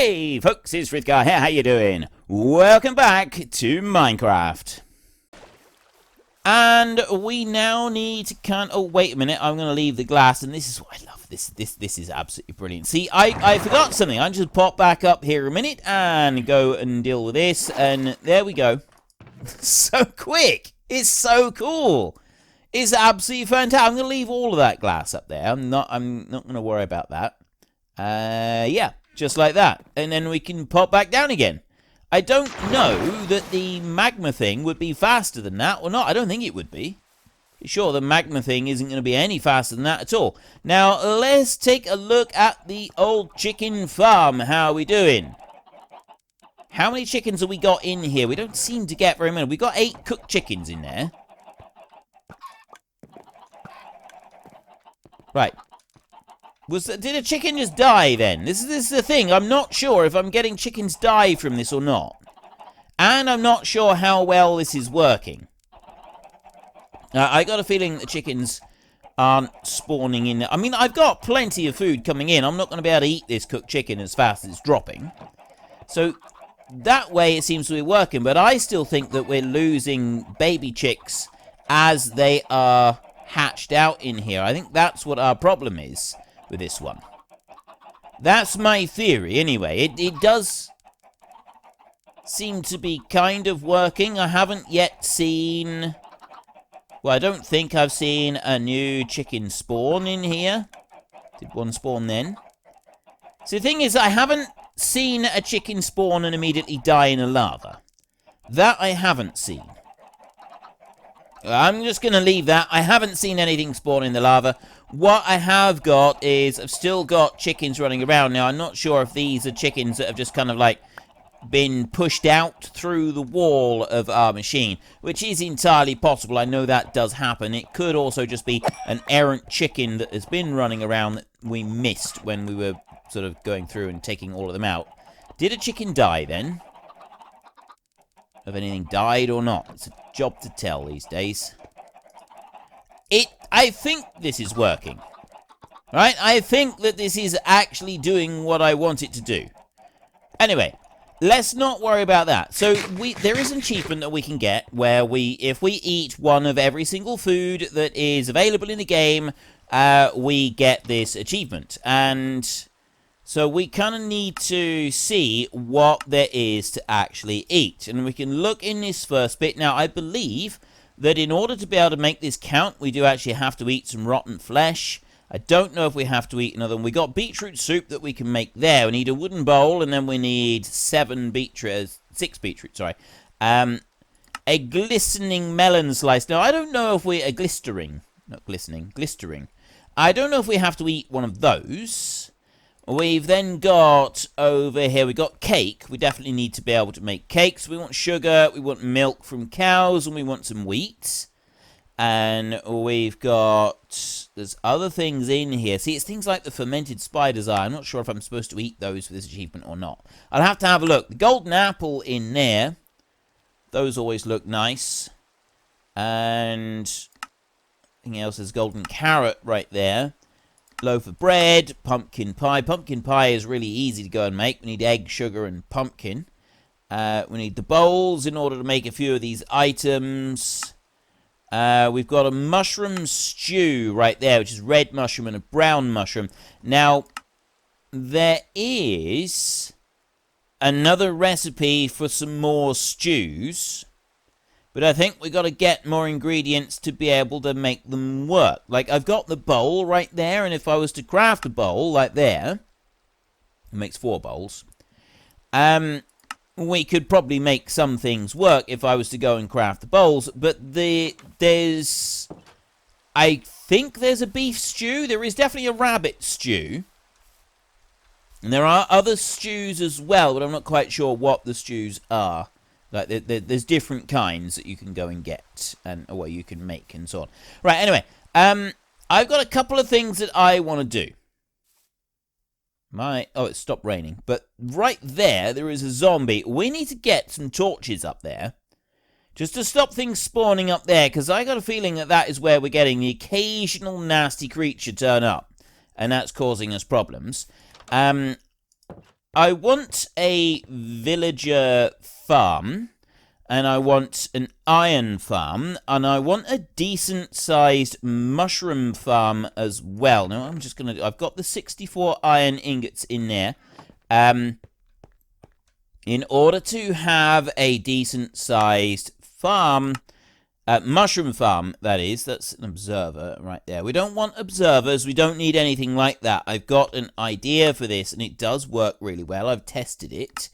Hey folks, it's Frithgar here, how you doing? Welcome back to Minecraft. And we now need to oh wait a minute, I'm going to leave the glass, and this is what I love, this is absolutely brilliant. See, I forgot something, I just pop back up here a minute and go and deal with this, and there we go. So quick, it's so cool. It's absolutely fantastic. I'm going to leave all of that glass up there, I'm not going to worry about that. Yeah. Just like that. And then we can pop back down again. I don't know that the magma thing would be faster than that or not. I don't think it would be. Sure, the magma thing isn't going to be any faster than that at all. Now, let's take a look at the old chicken farm. How are we doing? How many chickens have we got in here? We don't seem to get very many. We've got 8 cooked chickens in there. Right. Did a chicken just die then? This is the thing. I'm not sure if I'm getting chickens die from this or not. And I'm not sure how well this is working. I got a feeling the chickens aren't spawning in. I mean, I've got plenty of food coming in. I'm not going to be able to eat this cooked chicken as fast as it's dropping. So that way it seems to be working. But I still think that we're losing baby chicks as they are hatched out in here. I think that's what our problem is with this one. That's my theory, anyway. It does seem to be kind of working. I haven't yet seen... Well, I don't think I've seen a new chicken spawn in here. Did one spawn then? So the thing is, I haven't seen a chicken spawn and immediately die in a lava. That I haven't seen. I'm just going to leave that. I haven't seen anything spawn in the lava. What I have got is, I've still got chickens running around. Now, I'm not sure if these are chickens that have just kind of like been pushed out through the wall of our machine, which is entirely possible. I know that does happen. It could also just be an errant chicken that has been running around that we missed when we were sort of going through and taking all of them out. Did a chicken die then? Have anything died or not? It's a job to tell these days. I think this is working. Right? I think that this is actually doing what I want it to do. Anyway, let's not worry about that. So, there is an achievement that we can get where if we eat one of every single food that is available in the game, we get this achievement. And so we kind of need to see what there is to actually eat. And we can look in this first bit. Now, I believe that in order to be able to make this count, we do actually have to eat some rotten flesh. I don't know if we have to eat another one. We got beetroot soup that we can make there. We need a wooden bowl, and then we need 6 beetroot, sorry. A glistening melon slice. Now, I don't know if glistering. I don't know if we have to eat one of those. We've then got over here, we've got cake. We definitely need to be able to make cakes. We want sugar, we want milk from cows, and we want some wheat. And we've got, there's other things in here. See, it's things like the fermented spider's eye. I'm not sure if I'm supposed to eat those for this achievement or not. I'll have to have a look. The golden apple in there. Those always look nice. And anything else? There's golden carrot right there. Loaf of bread, pumpkin pie. Pumpkin pie is really easy to go and make. We need egg, sugar, and pumpkin. We need the bowls in order to make a few of these items. We've got a mushroom stew right there, which is red mushroom and a brown mushroom. Now, there is another recipe for some more stews. But I think we've got to get more ingredients to be able to make them work. Like, I've got the bowl right there, and if I was to craft a bowl like there, it makes 4 bowls, we could probably make some things work if I was to go and craft the bowls. But I think there's a beef stew. There is definitely a rabbit stew. And there are other stews as well, but I'm not quite sure what the stews are. Like, there's different kinds that you can go and get, or you can make, and so on. Right, anyway, I've got a couple of things that I want to do. Oh, it stopped raining. But right there is a zombie. We need to get some torches up there, just to stop things spawning up there, because I got a feeling that is where we're getting the occasional nasty creature turn up, and that's causing us problems. I want a villager farm, and I want an iron farm, and I want a decent-sized mushroom farm as well. Now, I'm just going to... I've got the 64 iron ingots in there. In order to have a decent-sized farm... mushroom farm, that is. That's an observer right there. We don't want observers. We don't need anything like that. I've got an idea for this, and it does work really well. I've tested it.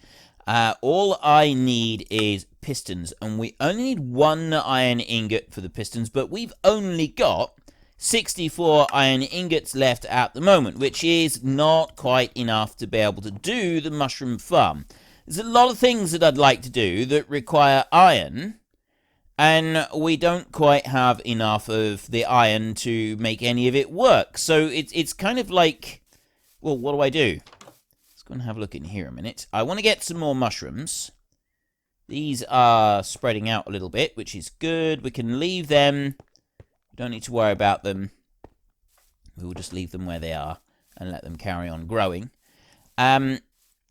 All I need is pistons, and we only need 1 iron ingot for the pistons, but we've only got 64 iron ingots left at the moment, which is not quite enough to be able to do the mushroom farm. There's a lot of things that I'd like to do that require iron, and we don't quite have enough of the iron to make any of it work. So it's kind of like, well, what do I do? Let's go and have a look in here a minute. I want to get some more mushrooms. These are spreading out a little bit, which is good. We can leave them. We don't need to worry about them. We will just leave them where they are and let them carry on growing.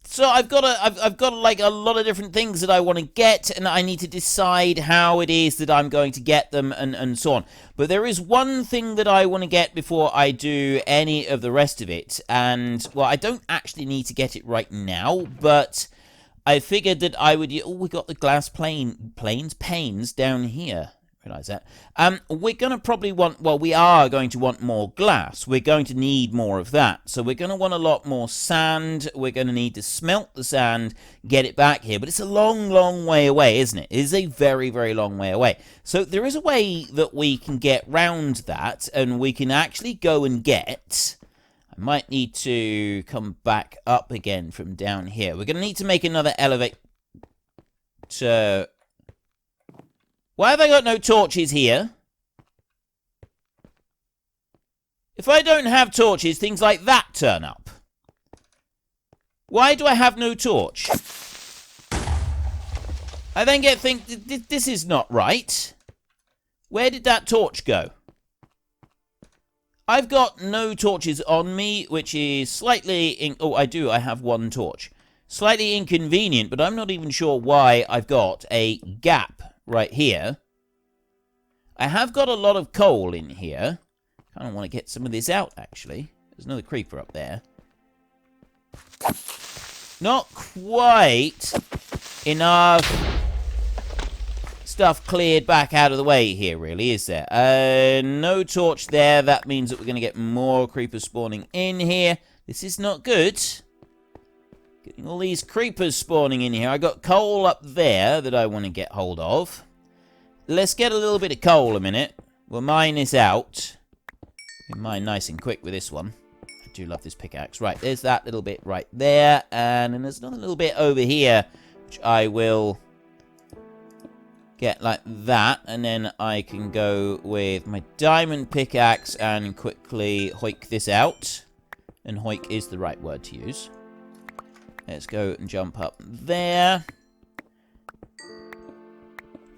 So I've got like a lot of different things that I want to get, and I need to decide how it is that I'm going to get them and so on. But there is one thing that I want to get before I do any of the rest of it, and well, I don't actually need to get it right now, but I figured that I would... Oh, we got the glass panes down here. Realize that. We're going to probably want... Well, we are going to want more glass. We're going to need more of that. So we're going to want a lot more sand. We're going to need to smelt the sand, get it back here. But it's a long, long way away, isn't it? It is a very, very long way away. So there is a way that we can get round that, and we can actually go and get... I might need to come back up again from down here. We're going to need to make another elevator. Why have I got no torches here? If I don't have torches, things like that turn up. Why do I have no torch? I then this is not right. Where did that torch go? I've got no torches on me, which is slightly... Oh, I do. I have 1 torch. Slightly inconvenient, but I'm not even sure why I've got a gap right here. I have got a lot of coal in here. I kind of want to get some of this out, actually. There's another creeper up there. Not quite enough stuff cleared back out of the way here, really, is there? No torch there. That means that we're going to get more creepers spawning in here. This is not good. Getting all these creepers spawning in here. I got coal up there that I want to get hold of. Let's get a little bit of coal a minute. We'll mine this out. We mine nice and quick with this one. I do love this pickaxe. Right, there's that little bit right there. And then there's another little bit over here, which I will get like that. And then I can go with my diamond pickaxe and quickly hoik this out. And hoik is the right word to use. Let's go and jump up there.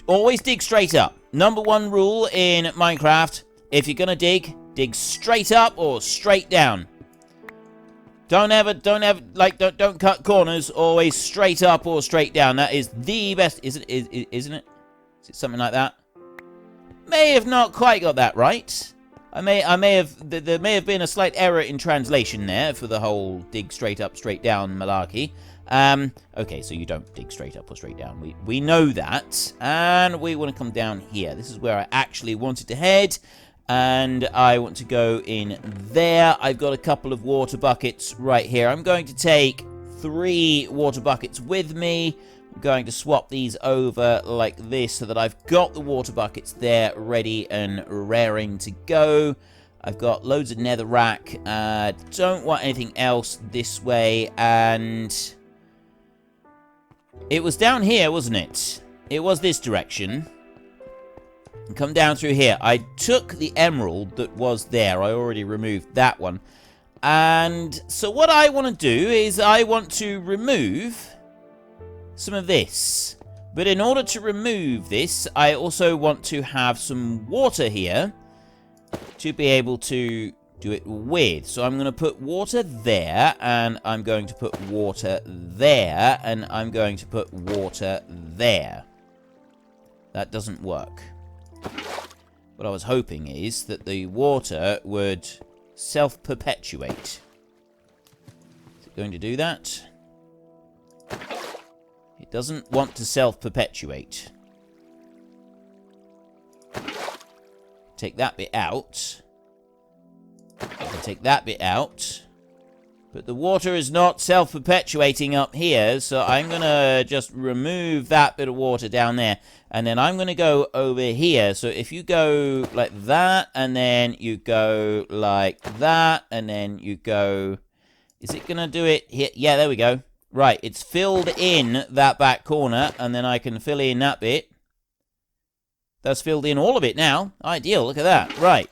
Always dig straight up. Number 1 rule in Minecraft. If you're going to dig straight up or straight down. Don't cut corners. Always straight up or straight down. That is the best, isn't it? Is it something like that? May have not quite got that right. There may have been a slight error in translation there for the whole dig straight up, straight down malarkey. Okay, so you don't dig straight up or straight down. We know that. And we want to come down here. This is where I actually wanted to head. And I want to go in there. I've got a couple of water buckets right here. I'm going to take 3 water buckets with me. I'm going to swap these over like this so that I've got the water buckets there ready and raring to go. I've got loads of netherrack. Don't want anything else this way. And it was down here, wasn't it? It was this direction. And come down through here. I took the emerald that was there. I already removed that one. And so what I want to do is I want to remove some of this. But in order to remove this, I also want to have some water here to be able to do it with. So I'm going to put water there, and I'm going to put water there, and I'm going to put water there. That doesn't work. What I was hoping is that the water would self-perpetuate. Is it going to do that? It doesn't want to self-perpetuate. Take that bit out. I can take that bit out. But the water is not self-perpetuating up here, so I'm going to just remove that bit of water down there. And then I'm going to go over here. So if you go like that, and then you go like that, and then you go... Is it going to do it here? Yeah, there we go. Right, it's filled in that back corner, and then I can fill in that bit. That's filled in all of it now. Ideal, look at that. Right.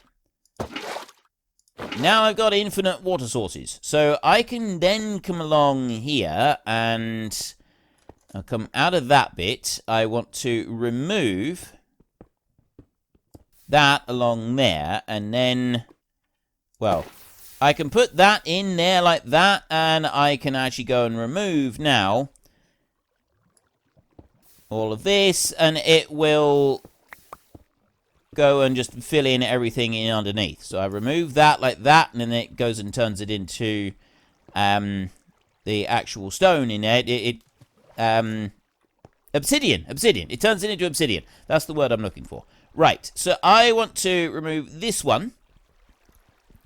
Now I've got infinite water sources. So I can then come along here, and I'll come out of that bit. I want to remove that along there, and then, well, I can put that in there like that, and I can actually go and remove now all of this, and it will go and just fill in everything in underneath. So I remove that like that, and then it goes and turns it into the actual stone in there. Obsidian. It turns it into obsidian. That's the word I'm looking for. Right, so I want to remove this one.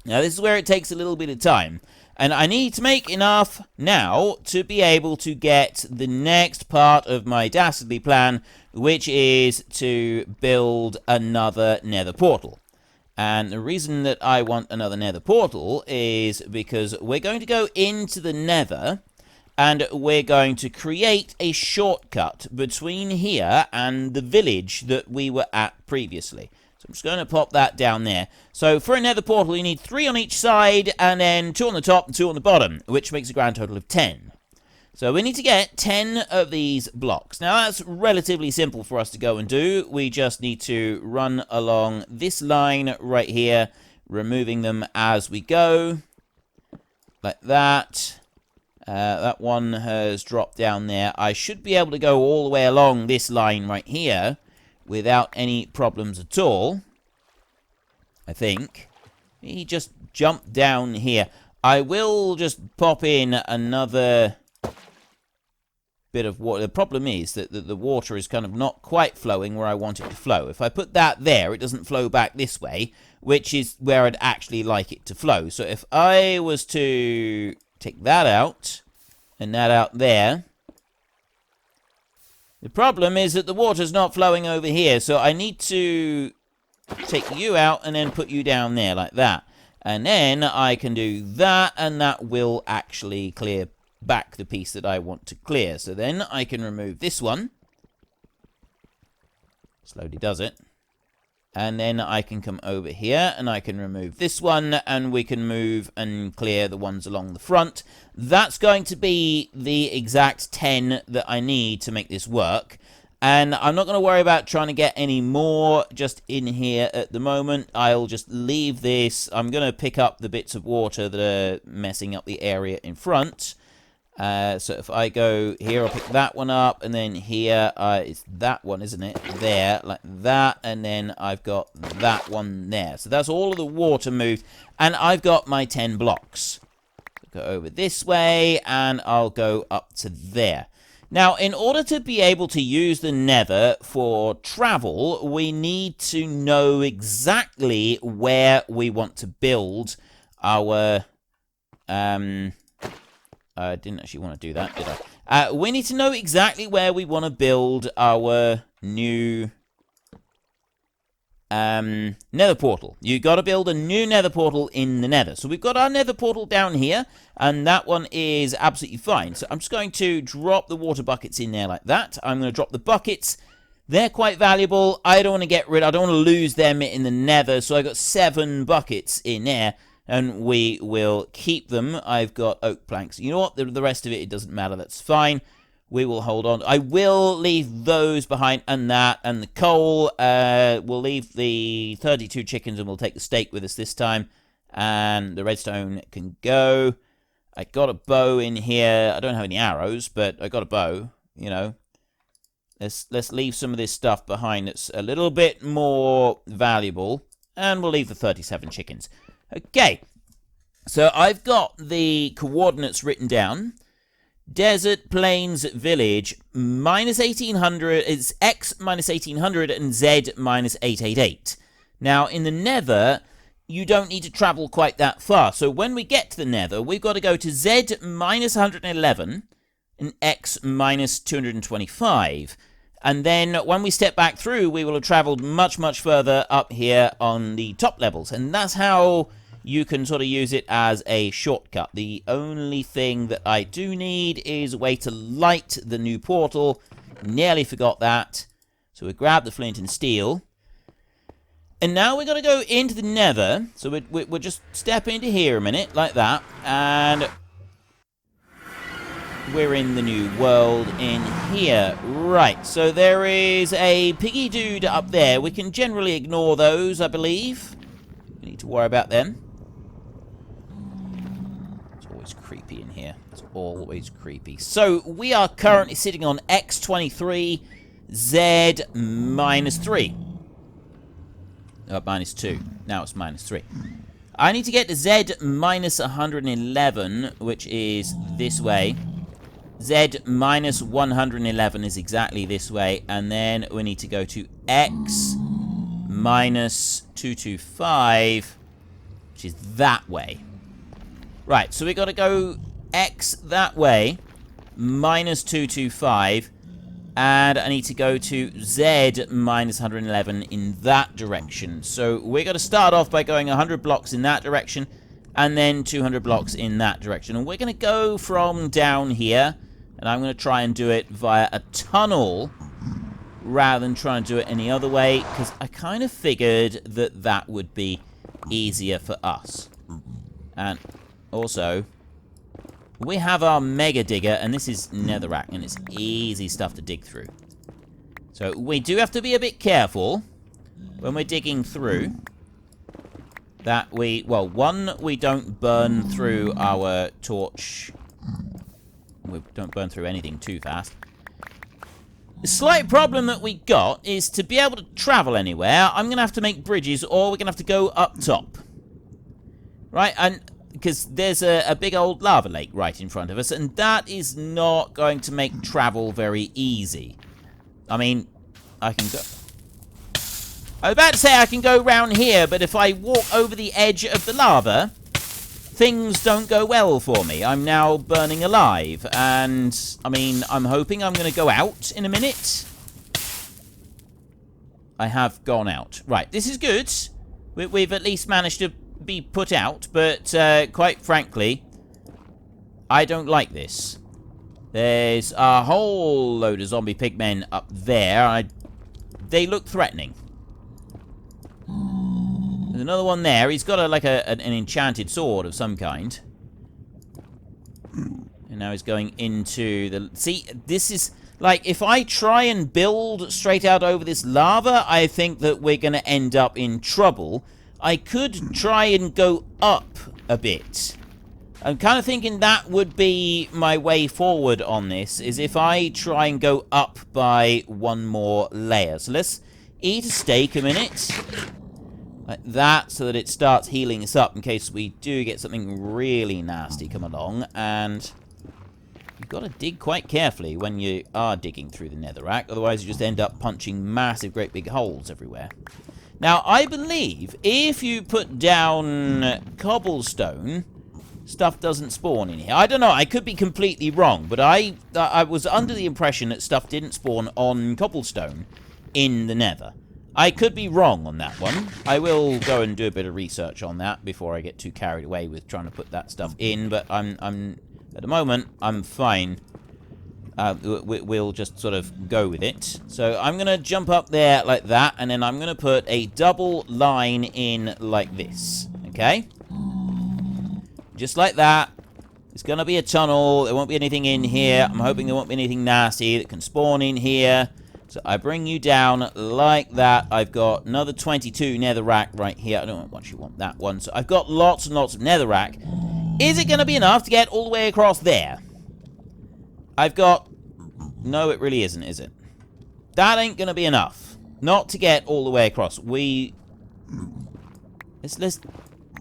Now, this is where it takes a little bit of time. And I need to make enough now to be able to get the next part of my dastardly plan, which is to build another nether portal. And the reason that I want another nether portal is because we're going to go into the nether, and we're going to create a shortcut between here and the village that we were at previously. So I'm just going to pop that down there. So for a nether portal, you need 3 on each side, and then 2 on the top and 2 on the bottom, which makes a grand total of 10. So we need to get 10 of these blocks. Now that's relatively simple for us to go and do. We just need to run along this line right here, removing them as we go. Like that. That one has dropped down there. I should be able to go all the way along this line right here without any problems at all, I think. He just jumped down here. I will just pop in another bit of water. The problem is that the water is kind of not quite flowing where I want it to flow. If I put that there, it doesn't flow back this way, which is where I'd actually like it to flow. So if I was to take that out and that out there, the problem is that the water's not flowing over here, so I need to take you out and then put you down there like that. And then I can do that, and that will actually clear back the piece that I want to clear. So then I can remove this one. Slowly does it. And then I can come over here, and I can remove this one, and we can move and clear the ones along the front. That's going to be the exact 10 that I need to make this work. And I'm not going to worry about trying to get any more just in here at the moment. I'll just leave this. I'm going to pick up the bits of water that are messing up the area in front. So if I go here, I'll pick that one up, and then here, it's that one, isn't it? There, like that, and then I've got that one there. So that's all of the water moved, and I've got my 10 blocks. Go over this way, and I'll go up to there. Now, in order to be able to use the nether for travel, we need to know exactly where we want to build our, I didn't actually want to do that, did I? We need to know exactly where we want to build our new nether portal. You got to build a new nether portal in the nether. So we've got our nether portal down here, and that one is absolutely fine. So I'm just going to drop the water buckets in there like that. I'm going to drop the buckets. They're quite valuable. I don't want to get rid, I don't want to lose them in the nether. So I got 7 buckets in there, and we will keep them. I've got oak planks. You know what? The rest of it doesn't matter. That's fine. We will hold on. I will leave those behind, and that, and the coal. We'll leave the 32 chickens, and we'll take the steak with us this time. And the redstone can go. I got a bow in here. I don't have any arrows, but I got a bow, you know. Let's leave some of this stuff behind that's a little bit more valuable. And we'll leave the 37 chickens. Okay. So I've got the coordinates written down. Desert, plains, village, minus 1800. It's X minus 1800 and Z minus 888. Now, in the Nether, you don't need to travel quite that far. So when we get to the Nether, we've got to go to Z minus 111 and X minus 225. And then when we step back through, we will have traveled much, much further up here on the top levels. And that's how you can sort of use it as a shortcut. The only thing that I do need is a way to light the new portal. Nearly forgot that. So we grab the flint and steel. And now we're going to go into the Nether. So we'll just step into here a minute, like that. And we're in the new world in here. Right, so there is a piggy dude up there. We can generally ignore those, I believe. We need to worry about them. It's always creepy in here. It's always creepy. So we are currently sitting on X23, Z minus 3. Minus 2. Now it's minus 3. I need to get to Z minus 111, which is this way. Z minus 111 is exactly this way. And then we need to go to X minus 225, which is that way. Right, so we got to go X that way, minus 225. And I need to go to Z minus 111 in that direction. So we're going to start off by going 100 blocks in that direction. And then 200 blocks in that direction. And we're going to go from down here. And I'm going to try and do it via a tunnel rather than trying to do it any other way. Because I kind of figured that that would be easier for us. And also, we have our Mega Digger, and this is netherrack, and it's easy stuff to dig through. So we do have to be a bit careful when we're digging through. That we, well, one, we don't burn through our torch. We don't burn through anything too fast. The slight problem that we got is to be able to travel anywhere, I'm going to have to make bridges, or we're going to have to go up top. Right, and because there's a big old lava lake right in front of us, and that is not going to make travel very easy. I mean, I can go... I was about to say I can go round here, but if I walk over the edge of the lava, things don't go well for me. I'm now burning alive, and, I mean, I'm hoping I'm going to go out in a minute. I have gone out. Right, this is good. We've at least managed to be put out, but quite frankly, I don't like this. There's a whole load of zombie pigmen up there. They look threatening. There's another one there. He's got an enchanted sword of some kind. And now he's going into the... See, this is... Like, if I try and build straight out over this lava, I think that we're going to end up in trouble. I could try and go up a bit. I'm kind of thinking that would be my way forward on this, is if I try and go up by one more layer. So let's eat a steak a minute. Like that, so that it starts healing us up in case we do get something really nasty come along. And you've got to dig quite carefully when you are digging through the netherrack. Otherwise, you just end up punching massive, great big holes everywhere. Now, I believe if you put down cobblestone, stuff doesn't spawn in here. I don't know, I could be completely wrong, but I was under the impression that stuff didn't spawn on cobblestone in the Nether. I could be wrong on that one. I will go and do a bit of research on that before I get too carried away with trying to put that stuff in, but I'm at the moment, I'm fine. We'll just sort of go with it. So I'm going to jump up there like that, and then I'm going to put a double line in like this. Okay? Just like that. It's going to be a tunnel. There won't be anything in here. I'm hoping there won't be anything nasty that can spawn in here. So I bring you down like that. I've got another 22 netherrack right here. I don't actually want that one. So I've got lots and lots of netherrack. Is it going to be enough to get all the way across there? I've got... No, it really isn't, is it? That ain't going to be enough. Not to get all the way across. Let's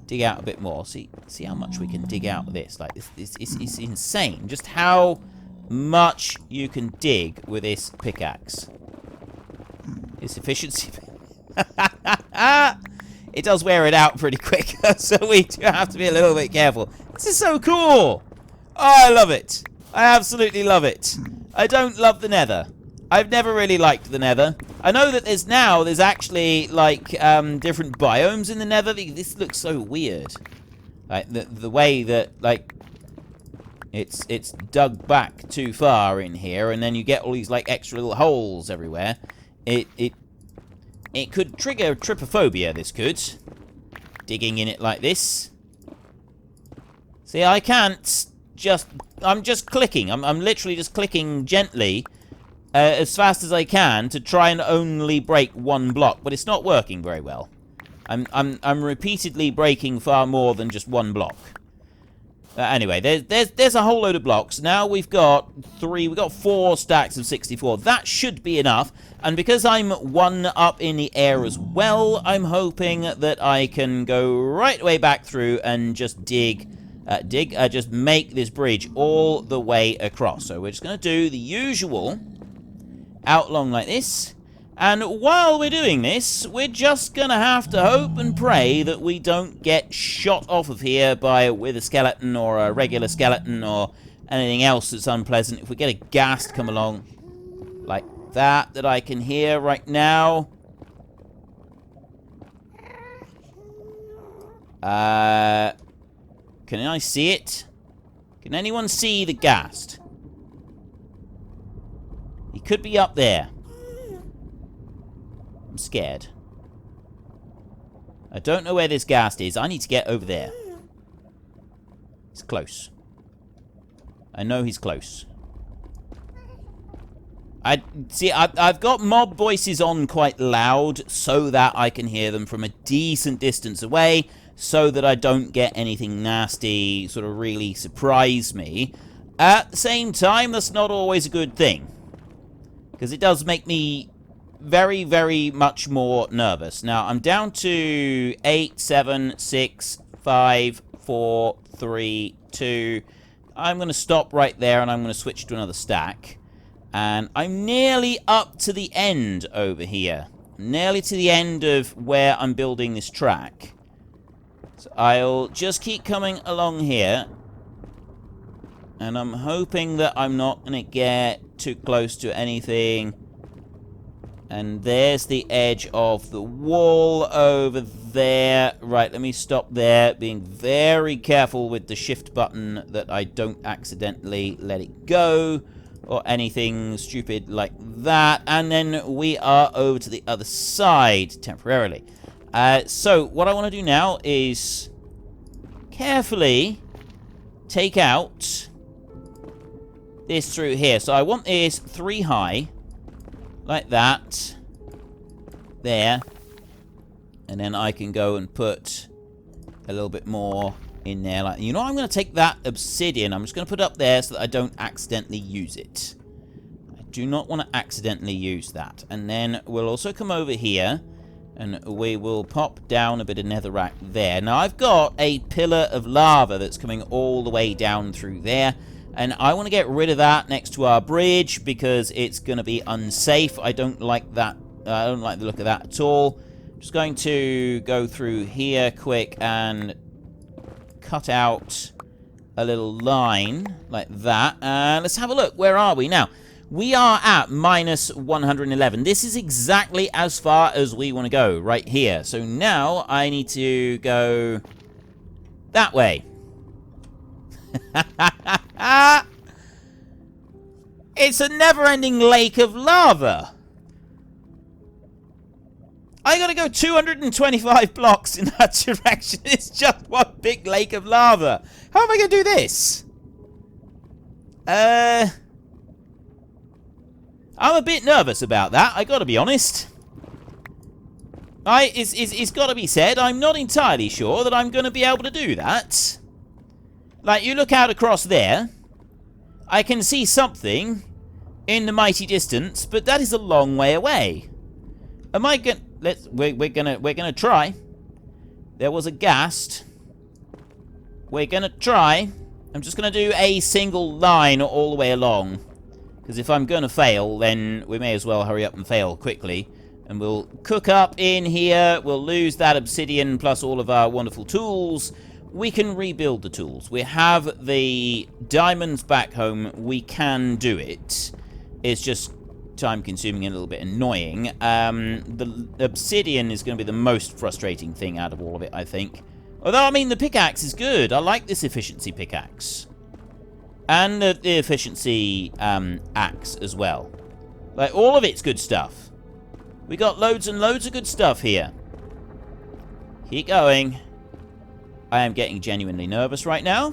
dig out a bit more. See how much we can dig out of this. Like, this is insane. Just how much you can dig with this pickaxe. Its efficiency. It does wear it out pretty quick, so we do have to be a little bit careful. This is so cool. Oh, I love it. I absolutely love it. I don't love the Nether. I've never really liked the Nether. I know that there's actually like different biomes in the Nether. This looks so weird. Like the way that like it's dug back too far in here, and then you get all these like extra little holes everywhere. It could trigger trypophobia, this could. Digging in it like this. See, I can't just... I'm just clicking. I'm literally just clicking gently as fast as I can to try and only break one block, but it's not working very well. I'm repeatedly breaking far more than just one block. Anyway, there's a whole load of blocks. Now we've got 4 stacks of 64. That should be enough. And because I'm 1 up in the air as well, I'm hoping that I can go right way back through and just just make this bridge all the way across. So we're just going to do the usual out long like this. And while we're doing this, we're just going to have to hope and pray that we don't get shot off of here by a wither skeleton or a regular skeleton or anything else that's unpleasant. If we get a ghast come along like that I can hear right now. Can I see it? Can anyone see the ghast? He could be up there. I'm scared. I don't know where this ghast is. I need to get over there. He's close. I know he's close. I've got mob voices on quite loud so that I can hear them from a decent distance away, so that I don't get anything nasty sort of really surprise me. At the same time, that's not always a good thing, because it does make me very, very much more nervous. Now, I'm down to 8, 7, 6, 5, 4, 3, 2. I'm going to stop right there, and I'm going to switch to another stack. And I'm nearly up to the end over here. Nearly to the end of where I'm building this track. So I'll just keep coming along here. And I'm hoping that I'm not going to get too close to anything. And there's the edge of the wall over there. Right, let me stop there. Being very careful with the shift button that I don't accidentally let it go. Or anything stupid like that. And then we are over to the other side temporarily. So what I want to do now is carefully take out this through here. So I want this 3 high. Like that. There. And then I can go and put a little bit more in there. Like, you know, I'm going to take that obsidian. I'm just going to put it up there so that I don't accidentally use it. I do not want to accidentally use that. And then we'll also come over here. And we will pop down a bit of netherrack there. Now, I've got a pillar of lava that's coming all the way down through there. And I want to get rid of that next to our bridge because it's going to be unsafe. I don't like that. I don't like the look of that at all. Just going to go through here quick and cut out a little line like that. Let's have a look. Where are we now? We are at minus 111. This is exactly as far as we want to go right here. So now I need to go that way. It's a never-ending lake of lava. I gotta go 225 blocks in that direction. It's just one big lake of lava. How am I gonna do this? I'm a bit nervous about that, I gotta be honest. It's gotta be said, I'm not entirely sure that I'm gonna be able to do that. Like, you look out across there, I can see something in the mighty distance, but that is a long way away. Am I gonna... We're gonna try. There was a ghast. We're gonna try. I'm just gonna do a single line all the way along. Because if I'm gonna fail, then we may as well hurry up and fail quickly. And we'll cook up in here. We'll lose that obsidian plus all of our wonderful tools. We can rebuild the tools. We have the diamonds back home. We can do it. It's just time-consuming and a little bit annoying. The obsidian is going to be the most frustrating thing out of all of it, I think. Although, I mean, the pickaxe is good. I like this efficiency pickaxe. And the efficiency axe as well. Like, all of it's good stuff. We got loads and loads of good stuff here. Keep going. I am getting genuinely nervous right now.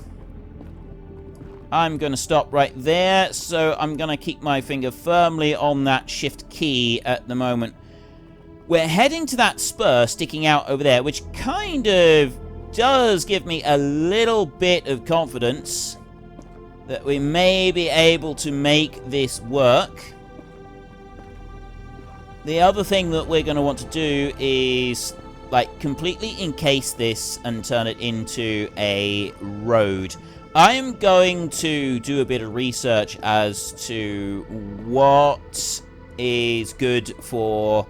I'm going to stop right there. So I'm going to keep my finger firmly on that shift key at the moment. We're heading to that spur sticking out over there, which kind of does give me a little bit of confidence that we may be able to make this work. The other thing that we're going to want to do is, like, completely encase this and turn it into a road. I'm going to do a bit of research as to what is good for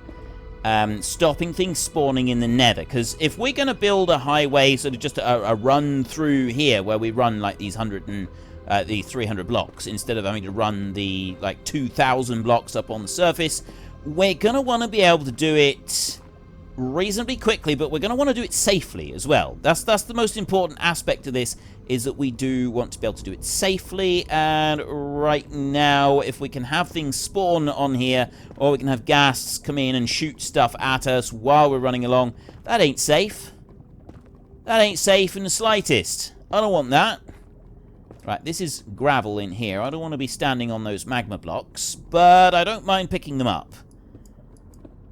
stopping things spawning in the Nether. Because if we're going to build a highway, sort of just a run through here, where we run, like, these 300 blocks, instead of having to run the, like, 2,000 blocks up on the surface, we're going to want to be able to do it reasonably quickly, but we're going to want to do it safely as well. That's the most important aspect of this, is that we do want to be able to do it safely. And right now, if we can have things spawn on here, or we can have ghasts come in and shoot stuff at us while we're running along, that ain't safe. That ain't safe in the slightest. I don't want that. Right, this is gravel in here. I don't want to be standing on those magma blocks, but I don't mind picking them up.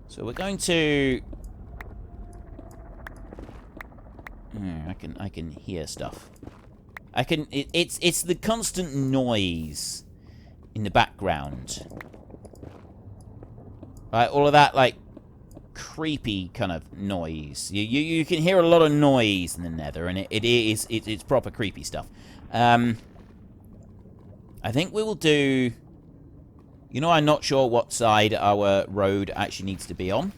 So we're going to... I can hear stuff. It's the constant noise in the background. Right, all of that, like, creepy kind of noise. You can hear a lot of noise in the Nether, and it's proper creepy stuff. I think we will do... You know, I'm not sure what side our road actually needs to be on.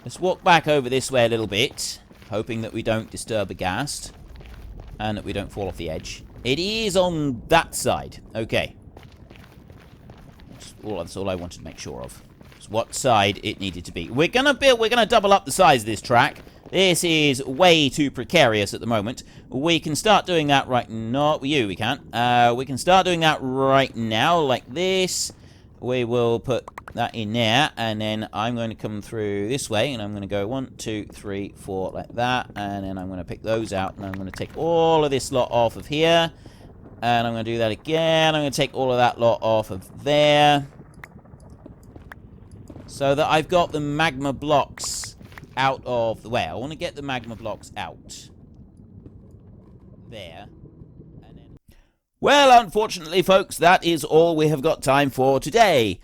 Let's walk back over this way a little bit, hoping that we don't disturb a ghast, and that we don't fall off the edge. It is on that side. Okay. That's all I wanted to make sure of. It's what side it needed to be. We're gonna double up the size of this track. This is way too precarious at the moment. We can start doing that right now. We can't. We can start doing that right now, like this. We will put that in there, and then I'm going to come through this way, and I'm going to go 1, 2, 3, 4, like that, and then I'm going to pick those out, and I'm going to take all of this lot off of here, and I'm going to do that again. I'm going to take all of that lot off of there, so that I've got the magma blocks out of the way. I want to get the magma blocks out. There. And then... Well, unfortunately, folks, that is all we have got time for today.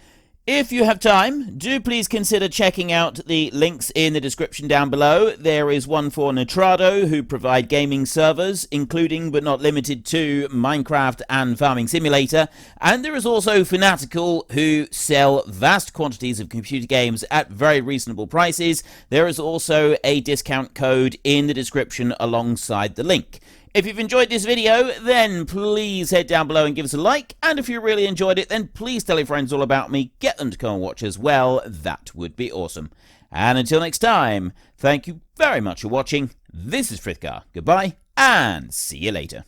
If you have time, do please consider checking out the links in the description down below. There is one for Nitrado, who provide gaming servers, including but not limited to Minecraft and Farming Simulator. And there is also Fanatical, who sell vast quantities of computer games at very reasonable prices. There is also a discount code in the description alongside the link. If you've enjoyed this video, then please head down below and give us a like. And if you really enjoyed it, then please tell your friends all about me. Get them to come and watch as well. That would be awesome. And until next time, thank you very much for watching. This is Frithgar. Goodbye, and see you later.